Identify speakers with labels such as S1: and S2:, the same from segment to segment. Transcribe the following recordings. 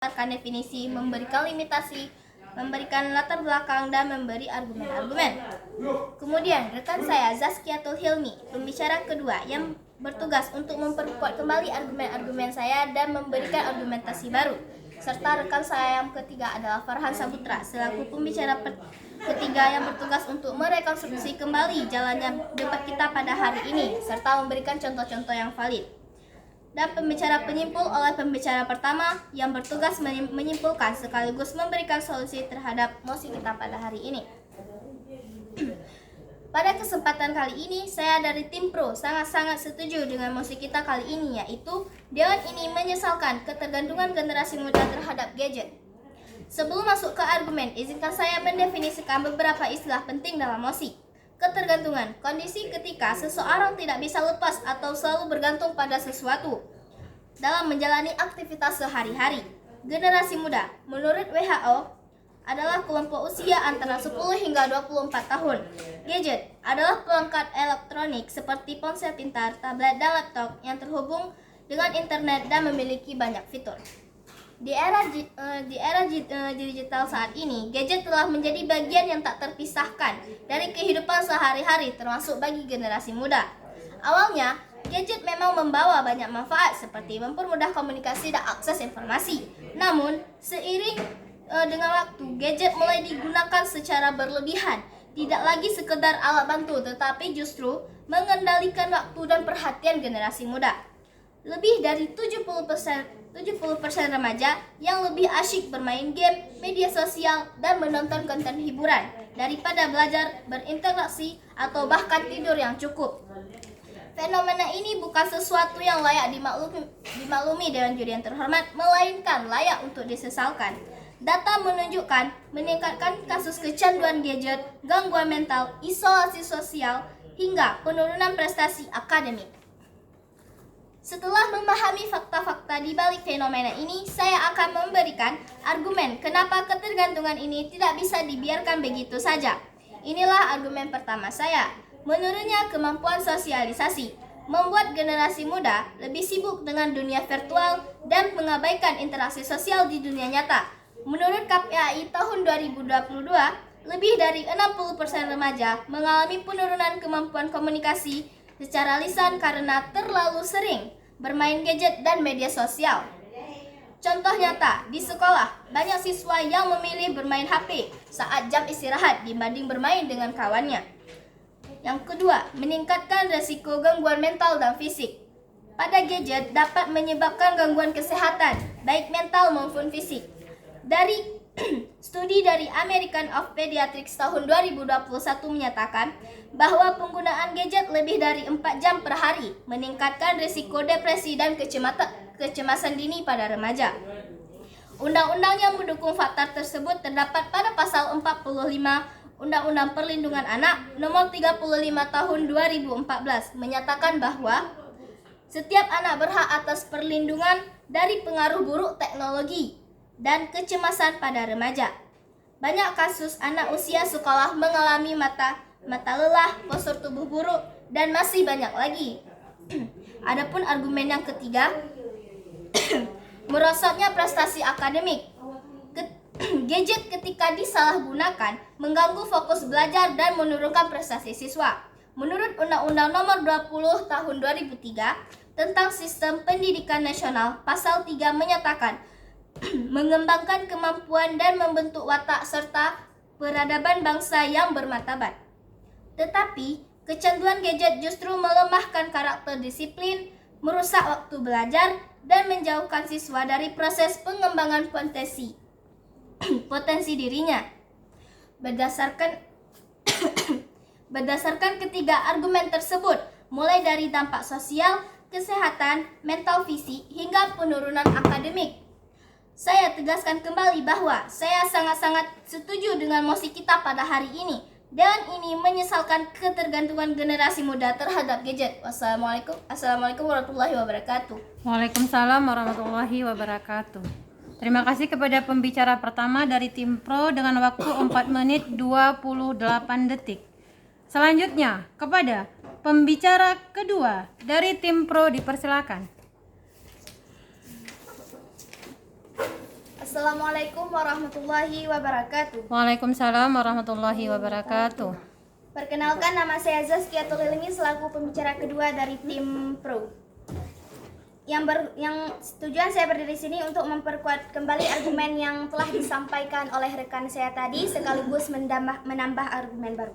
S1: mengeluarkan definisi, memberikan limitasi, memberikan latar belakang, dan memberi argumen-argumen. Kemudian, rekan saya Zazkiatul Hilmi, pembicara kedua yang bertugas untuk memperkuat kembali argumen-argumen saya dan memberikan argumentasi baru. Serta rekan saya yang ketiga adalah Farhan Saputra, selaku pembicara ketiga yang bertugas untuk merekonstruksi kembali jalannya debat kita pada hari ini, serta memberikan contoh-contoh yang valid. Dan pembicara penyimpul oleh pembicara pertama yang bertugas menyimpulkan sekaligus memberikan solusi terhadap mosi kita pada hari ini. Pada kesempatan kali ini, saya dari tim Pro sangat-sangat setuju dengan mosi kita kali ini, yaitu Dewan ini menyesalkan ketergantungan generasi muda terhadap gadget. Sebelum masuk ke argumen, izinkan saya mendefinisikan beberapa istilah penting dalam mosi. Ketergantungan, kondisi ketika seseorang tidak bisa lepas atau selalu bergantung pada sesuatu dalam menjalani aktivitas sehari-hari. Generasi muda, menurut WHO, adalah kelompok usia antara 10 hingga 24 tahun. Gadget adalah perangkat elektronik seperti ponsel pintar, tablet, dan laptop yang terhubung dengan internet dan memiliki banyak fitur. Di era digital saat ini, gadget telah menjadi bagian yang tak terpisahkan dari kehidupan sehari-hari, termasuk bagi generasi muda. Awalnya, gadget memang membawa banyak manfaat seperti mempermudah komunikasi dan akses informasi. Namun, seiring dengan waktu, gadget mulai digunakan secara berlebihan, tidak lagi sekedar alat bantu, tetapi justru mengendalikan waktu dan perhatian generasi muda. Lebih dari 70% remaja yang lebih asyik bermain game, media sosial, dan menonton konten hiburan daripada belajar, berinteraksi, atau bahkan tidur yang cukup. Fenomena ini bukan sesuatu yang layak dimaklumi dengan juri yang terhormat, melainkan layak untuk disesalkan. Data menunjukkan meningkatkan kasus kecanduan gadget, gangguan mental, isolasi sosial, hingga penurunan prestasi akademik. Setelah memahami fakta-fakta di balik fenomena ini, saya akan memberikan argumen kenapa ketergantungan ini tidak bisa dibiarkan begitu saja. Inilah argumen pertama saya. Menurunnya kemampuan sosialisasi membuat generasi muda lebih sibuk dengan dunia virtual dan mengabaikan interaksi sosial di dunia nyata. Menurut KPAI tahun 2022, lebih dari 60% remaja mengalami penurunan kemampuan komunikasi secara lisan karena terlalu sering bermain gadget dan media sosial. Contoh nyata, di sekolah, banyak siswa yang memilih bermain HP saat jam istirahat dibanding bermain dengan kawannya. Yang kedua, meningkatkan resiko gangguan mental dan fisik. Pada gadget dapat menyebabkan gangguan kesehatan, baik mental maupun fisik. Dari studi dari American of Pediatrics tahun 2021 menyatakan bahwa penggunaan gadget lebih dari 4 jam per hari meningkatkan risiko depresi dan kecemasan dini pada remaja. Undang-undang yang mendukung faktor tersebut terdapat pada pasal 45 Undang-Undang Perlindungan Anak Nomor 35 Tahun 2014 menyatakan bahwa setiap anak berhak atas perlindungan dari pengaruh buruk teknologi dan kecemasan pada remaja. Banyak kasus anak usia sekolah mengalami mata lelah, postur tubuh buruk, dan masih banyak lagi. Adapun argumen yang ketiga, merosotnya prestasi akademik. Gadget ketika disalahgunakan mengganggu fokus belajar dan menurunkan prestasi siswa. Menurut Undang-Undang Nomor 20 Tahun 2003 tentang Sistem Pendidikan Nasional, Pasal 3 menyatakan mengembangkan kemampuan dan membentuk watak serta peradaban bangsa yang bermartabat. Tetapi, kecanduan gadget justru melemahkan karakter disiplin, merusak waktu belajar, dan menjauhkan siswa dari proses pengembangan potensi dirinya. Berdasarkan ketiga argumen tersebut, mulai dari dampak sosial, kesehatan, mental fisik, hingga penurunan akademik, saya tegaskan kembali bahwa saya sangat-sangat setuju dengan mosi kita pada hari ini. Dan ini menyesalkan ketergantungan generasi muda terhadap gadget. Assalamualaikum warahmatullahi wabarakatuh.
S2: Waalaikumsalam warahmatullahi wabarakatuh. Terima kasih kepada pembicara pertama dari tim Pro dengan waktu 4 menit 28 detik. Selanjutnya kepada pembicara kedua dari tim Pro, dipersilakan.
S1: Assalamualaikum warahmatullahi wabarakatuh.
S2: Waalaikumsalam warahmatullahi wabarakatuh.
S1: Perkenalkan, nama saya Zaskia Tulilmi selaku pembicara kedua dari tim Pro. Yang tujuan saya berdiri sini untuk memperkuat kembali argumen yang telah disampaikan oleh rekan saya tadi, sekaligus menambah argumen baru.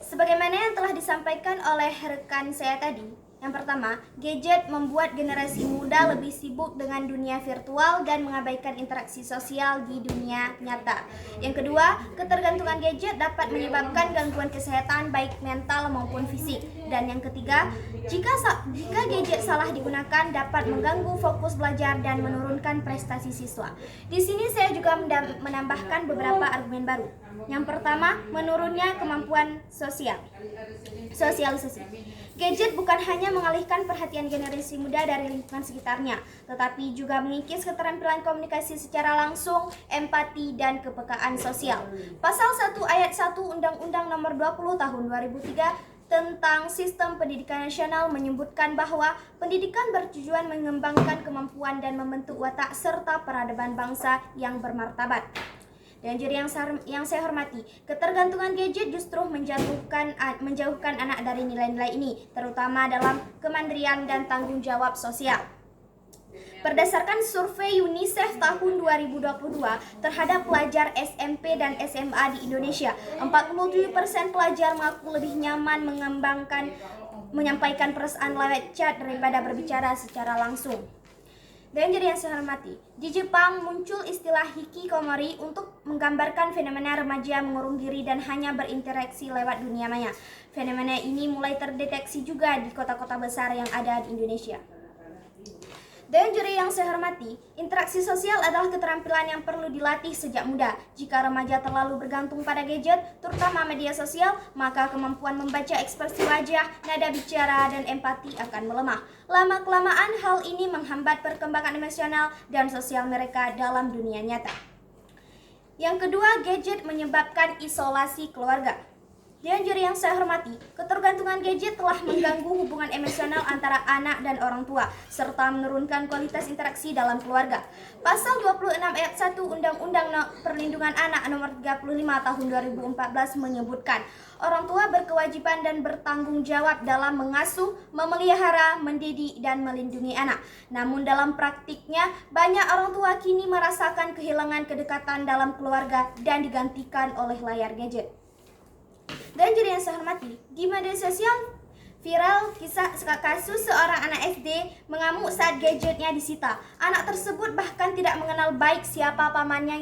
S1: Sebagaimana yang telah disampaikan oleh rekan saya tadi, yang pertama, gadget membuat generasi muda lebih sibuk dengan dunia virtual dan mengabaikan interaksi sosial di dunia nyata. Yang kedua, ketergantungan gadget dapat menyebabkan gangguan kesehatan baik mental maupun fisik. Dan yang ketiga, jika gadget salah digunakan dapat mengganggu fokus belajar dan menurunkan prestasi siswa. Di sini saya juga menambahkan beberapa argumen baru. Yang pertama, menurunnya kemampuan sosialisasi. Gadget bukan hanya mengalihkan perhatian generasi muda dari lingkungan sekitarnya, tetapi juga mengikis keterampilan komunikasi secara langsung, empati, dan kepekaan sosial. Pasal 1 ayat 1 Undang-Undang Nomor 20 Tahun 2003 tentang Sistem Pendidikan Nasional menyebutkan bahwa pendidikan bertujuan mengembangkan kemampuan dan membentuk watak serta peradaban bangsa yang bermartabat. Dan juri yang saya hormati, ketergantungan gadget justru menjauhkan anak dari nilai-nilai ini, terutama dalam kemandirian dan tanggung jawab sosial. Berdasarkan survei UNICEF tahun 2022 terhadap pelajar SMP dan SMA di Indonesia, 47% pelajar mengaku lebih nyaman menyampaikan perasaan lewat chat daripada berbicara secara langsung. Dan jadi yang saya hormati, di Jepang muncul istilah hikikomori untuk menggambarkan fenomena remaja mengurung diri dan hanya berinteraksi lewat dunia maya. Fenomena ini mulai terdeteksi juga di kota-kota besar yang ada di Indonesia. Dan juri yang saya hormati, interaksi sosial adalah keterampilan yang perlu dilatih sejak muda. Jika remaja terlalu bergantung pada gadget, terutama media sosial, maka kemampuan membaca ekspresi wajah, nada bicara, dan empati akan melemah. Lama-kelamaan hal ini menghambat perkembangan emosional dan sosial mereka dalam dunia nyata. Yang kedua, gadget menyebabkan isolasi keluarga. Dan juri yang saya hormati, ketergantungan gadget telah mengganggu hubungan emosional antara anak dan orang tua, serta menurunkan kualitas interaksi dalam keluarga. Pasal 26 ayat 1 Undang-Undang Perlindungan Anak Nomor 35 Tahun 2014 menyebutkan, orang tua berkewajiban dan bertanggung jawab dalam mengasuh, memelihara, mendidik, dan melindungi anak. Namun dalam praktiknya, banyak orang tua kini merasakan kehilangan kedekatan dalam keluarga dan digantikan oleh layar gadget. Dan jadi yang saya hormati, di media sosial viral kasus seorang anak SD mengamuk saat gadgetnya disita. Anak tersebut bahkan tidak mengenal baik siapa pamannya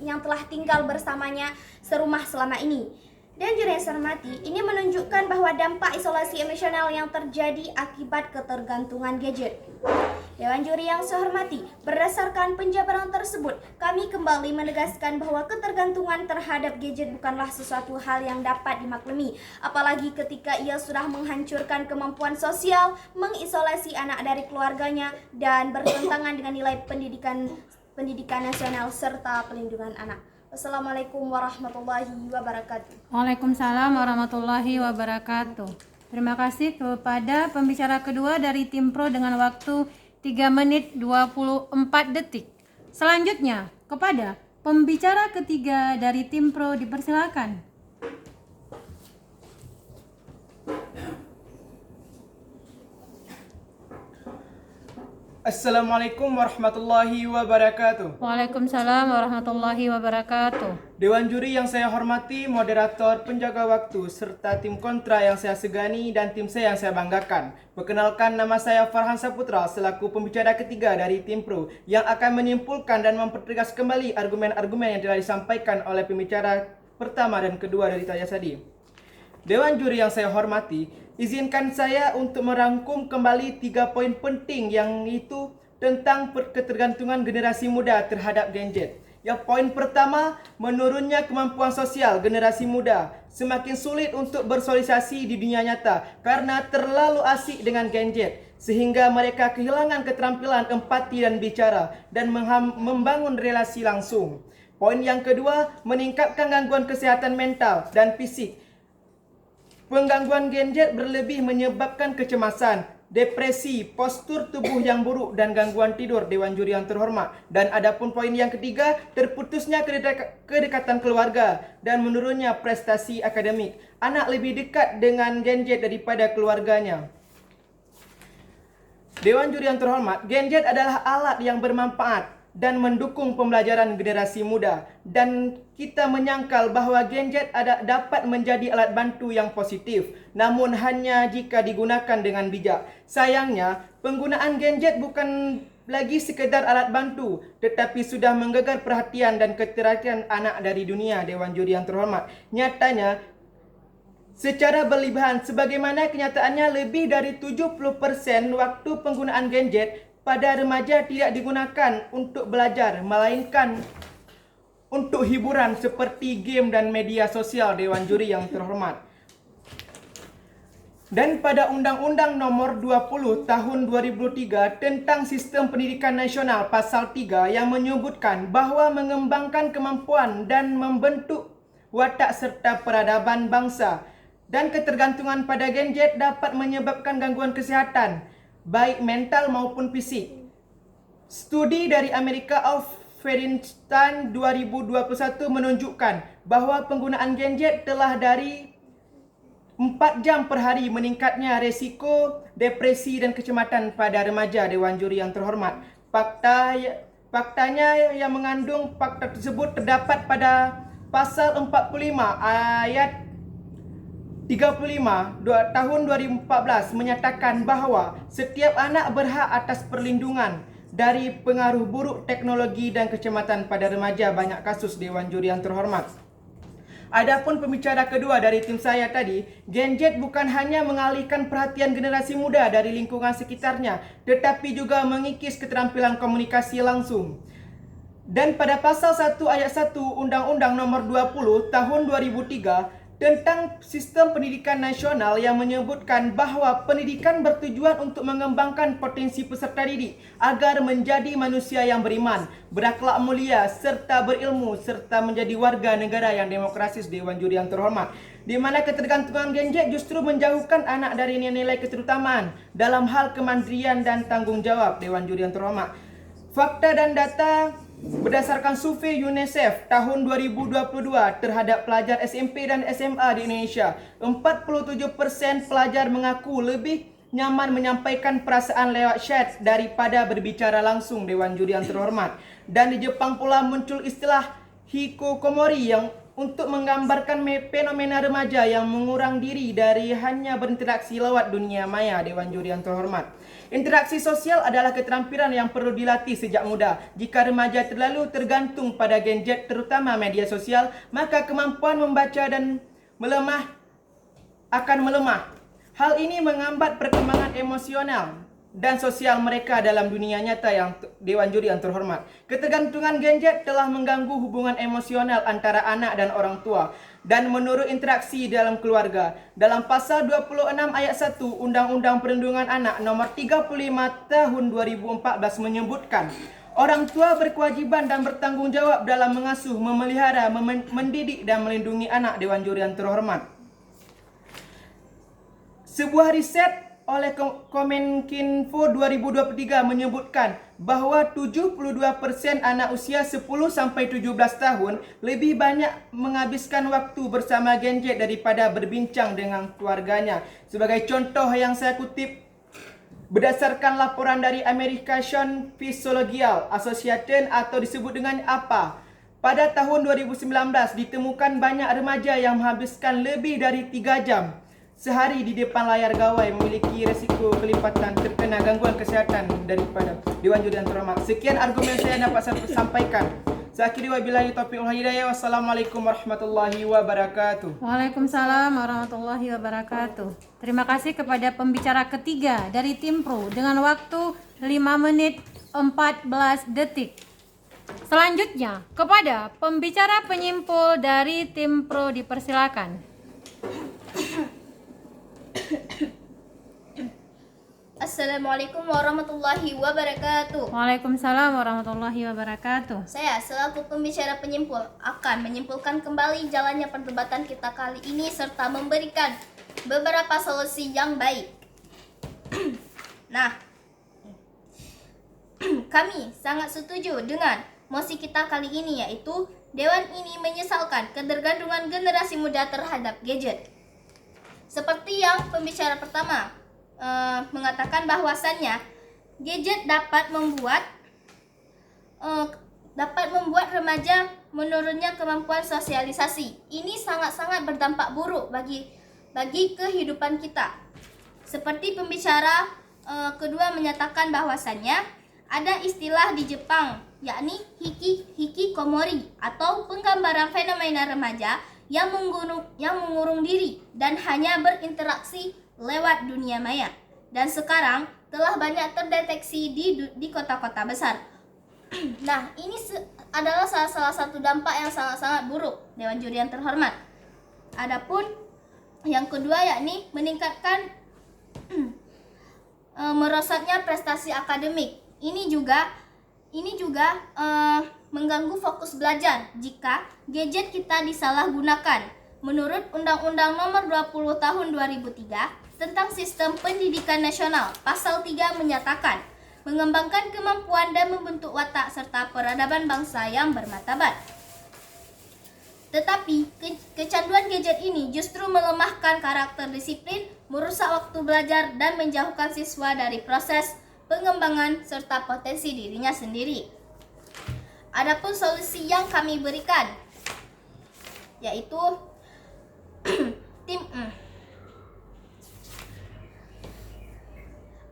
S1: yang telah tinggal bersamanya serumah selama ini. Dan juri yang saya hormati, ini menunjukkan bahwa dampak isolasi emosional yang terjadi akibat ketergantungan gadget. Dewan juri yang saya hormati, berdasarkan penjabaran tersebut, kami kembali menegaskan bahwa ketergantungan terhadap gadget bukanlah sesuatu hal yang dapat dimaklumi, apalagi ketika ia sudah menghancurkan kemampuan sosial, mengisolasi anak dari keluarganya, dan bertentangan dengan nilai pendidikan nasional serta pelindungan anak. Wassalamualaikum warahmatullahi wabarakatuh.
S2: Waalaikumsalam warahmatullahi wabarakatuh. Terima kasih kepada pembicara kedua dari tim Pro dengan waktu 3 menit 24 detik. Selanjutnya, kepada pembicara ketiga dari tim Pro dipersilakan.
S3: Assalamualaikum warahmatullahi wabarakatuh.
S2: Waalaikumsalam warahmatullahi wabarakatuh.
S3: Dewan juri yang saya hormati, moderator, penjaga waktu, serta tim kontra yang saya segani dan tim saya yang saya banggakan. Perkenalkan, nama saya Farhan Saputra selaku pembicara ketiga dari tim Pro yang akan menyimpulkan dan mempertegas kembali argumen-argumen yang telah disampaikan oleh pembicara pertama dan kedua dari tadi. Dewan juri yang saya hormati, izinkan saya untuk merangkum kembali 3 poin penting yang itu tentang ketergantungan generasi muda terhadap gadget. Yang poin pertama, menurunnya kemampuan sosial generasi muda. Semakin sulit untuk bersosialisasi di dunia nyata karena terlalu asik dengan gadget, sehingga mereka kehilangan keterampilan empati dan bicara dan membangun relasi langsung. Poin yang kedua, meningkatkan gangguan kesehatan mental dan fisik. Penggangguan gadget berlebih menyebabkan kecemasan, depresi, postur tubuh yang buruk dan gangguan tidur Dewan Juri yang terhormat. Dan adapun poin yang ketiga, terputusnya kedekatan keluarga dan menurunnya prestasi akademik. Anak lebih dekat dengan gadget daripada keluarganya. Dewan Juri yang terhormat, gadget adalah alat yang bermanfaat dan mendukung pembelajaran generasi muda, dan kita menyangkal bahawa gadget dapat menjadi alat bantu yang positif, namun hanya jika digunakan dengan bijak. Sayangnya, penggunaan gadget bukan lagi sekedar alat bantu, tetapi sudah menggegar perhatian dan ketertarikan anak dari dunia. Dewan Juri yang terhormat, nyatanya secara berlebihan, sebagaimana kenyataannya lebih dari 70% waktu penggunaan gadget pada remaja tidak digunakan untuk belajar, melainkan untuk hiburan seperti game dan media sosial. Dewan Juri yang terhormat. Dan pada Undang-Undang Nomor 20 Tahun 2003 tentang Sistem Pendidikan Nasional Pasal 3 yang menyebutkan bahawa mengembangkan kemampuan dan membentuk watak serta peradaban bangsa dan ketergantungan pada gadget dapat menyebabkan gangguan kesihatan, baik mental maupun fisik. Studi dari Amerika of Feinstein 2021 menunjukkan bahawa penggunaan gadget telah dari 4 jam per hari meningkatnya resiko depresi dan kecemasan pada remaja. Dewan Juri yang terhormat, faktanya yang mengandung fakta tersebut terdapat pada Pasal 45 ayat 35 tahun 2014 menyatakan bahawa setiap anak berhak atas perlindungan dari pengaruh buruk teknologi dan kecemasan pada remaja. Banyak kasus. Dewan Juri yang terhormat. Adapun pembicara kedua dari tim saya tadi, gadget bukan hanya mengalihkan perhatian generasi muda dari lingkungan sekitarnya, tetapi juga mengikis keterampilan komunikasi langsung. Dan pada Pasal 1 ayat 1 Undang-Undang Nomor 20 Tahun 2003 tentang Sistem Pendidikan Nasional yang menyebutkan bahawa pendidikan bertujuan untuk mengembangkan potensi peserta didik agar menjadi manusia yang beriman, berakhlak mulia serta berilmu serta menjadi warga negara yang demokratis. Dewan Juri yang terhormat, di mana ketergantungan gadget justru menjauhkan anak dari nilai keterutamaan dalam hal kemandirian dan tanggungjawab. Dewan Juri yang terhormat, fakta dan data berdasarkan survei UNICEF tahun 2022 terhadap pelajar SMP dan SMA di Indonesia, 47% pelajar mengaku lebih nyaman menyampaikan perasaan lewat chat daripada berbicara langsung. Dewan Juri yang terhormat. Dan di Jepang pula muncul istilah hikikomori yang untuk menggambarkan fenomena remaja yang mengurang diri dari hanya berinteraksi lewat dunia maya. Dewan Juri yang terhormat, interaksi sosial adalah keterampilan yang perlu dilatih sejak muda. Jika remaja terlalu tergantung pada gadget, terutama media sosial, maka kemampuan membaca dan akan melemah. Hal ini menghambat perkembangan emosional dan sosial mereka dalam dunia nyata. Yang Dewan Juri yang terhormat, ketergantungan gadget telah mengganggu hubungan emosional antara anak dan orang tua dan menurut interaksi dalam keluarga. Dalam Pasal 26 ayat 1 Undang-Undang Perlindungan Anak Nomor 35 Tahun 2014 menyebutkan orang tua berkewajiban dan bertanggungjawab dalam mengasuh, memelihara, mendidik dan melindungi anak. Dewan Juri yang terhormat, sebuah riset oleh Kominfo 2023 menyebutkan bahawa 72% anak usia 10 sampai 17 tahun lebih banyak menghabiskan waktu bersama gadget daripada berbincang dengan keluarganya. Sebagai contoh yang saya kutip, berdasarkan laporan dari American Physiological Association atau disebut dengan APA, pada tahun 2019 ditemukan banyak remaja yang menghabiskan lebih dari 3 jam sehari di depan layar gawai memiliki resiko kelipatan terkena gangguan kesihatan daripada. Dewan Juri yang terhormat, sekian argumen saya dapat saya sampaikan. Saya akhiri wabillahi taufiq wal hidayah. Wassalamualaikum warahmatullahi wabarakatuh.
S2: Waalaikumsalam warahmatullahi wabarakatuh. Terima kasih kepada pembicara ketiga dari tim Pro dengan waktu 5 menit 14 detik. Selanjutnya kepada pembicara penyimpul dari tim Pro dipersilakan.
S1: Assalamualaikum warahmatullahi wabarakatuh.
S2: Waalaikumsalam warahmatullahi wabarakatuh.
S1: Saya selaku pembicara penyimpul akan menyimpulkan kembali jalannya perdebatan kita kali ini serta memberikan beberapa solusi yang baik. Nah, kami sangat setuju dengan mosi kita kali ini, yaitu Dewan ini menyesalkan ketergantungan generasi muda terhadap gadget. Seperti yang pembicara pertama mengatakan bahwasannya gadget dapat membuat remaja menurunnya kemampuan sosialisasi. Ini sangat-sangat berdampak buruk bagi kehidupan kita. Seperti pembicara kedua menyatakan bahwasannya ada istilah di Jepang, yakni hikikomori atau penggambaran fenomena remaja yang mengurung diri dan hanya berinteraksi lewat dunia maya. Dan sekarang telah banyak terdeteksi di kota-kota besar. Nah, ini adalah salah satu dampak yang sangat-sangat buruk, Dewan Juri yang terhormat. Adapun yang kedua yakni meningkatkan merosotnya prestasi akademik. Ini juga mengganggu fokus belajar jika gadget kita disalahgunakan. Menurut Undang-Undang Nomor 20 Tahun 2003 tentang Sistem Pendidikan Nasional, Pasal 3 menyatakan mengembangkan kemampuan dan membentuk watak serta peradaban bangsa yang bermartabat. Tetapi kecanduan gadget ini justru melemahkan karakter disiplin, merusak waktu belajar dan menjauhkan siswa dari proses pengembangan serta potensi dirinya sendiri. Adapun solusi yang kami berikan yaitu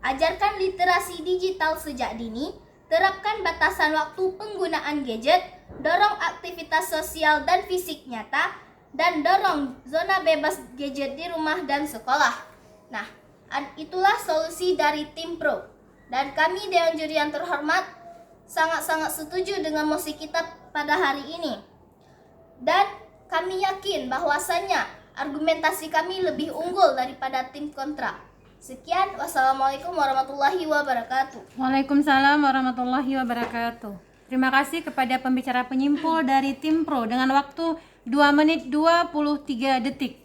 S1: ajarkan literasi digital sejak dini, terapkan batasan waktu penggunaan gadget, dorong aktivitas sosial dan fisik nyata, dan dorong zona bebas gadget di rumah dan sekolah. Nah, itulah solusi dari Tim Pro. Dan kami Dewan Juri yang terhormat sangat-sangat setuju dengan mosi kita pada hari ini. Dan kami yakin bahwasannya argumentasi kami lebih unggul daripada tim kontra. Sekian, wassalamualaikum warahmatullahi wabarakatuh.
S2: Waalaikumsalam warahmatullahi wabarakatuh. Terima kasih kepada pembicara penyimpul dari Tim Pro dengan waktu 2 menit 23 detik.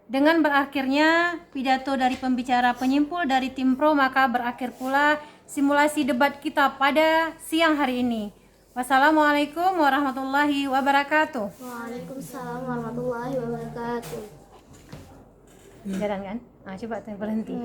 S2: Dengan berakhirnya pidato dari pembicara penyimpul dari Tim Pro, maka berakhir pula simulasi debat kita pada siang hari ini. Wassalamualaikum warahmatullahi wabarakatuh.
S1: Waalaikumsalam warahmatullahi wabarakatuh.
S2: Jalan kan? Coba berhenti.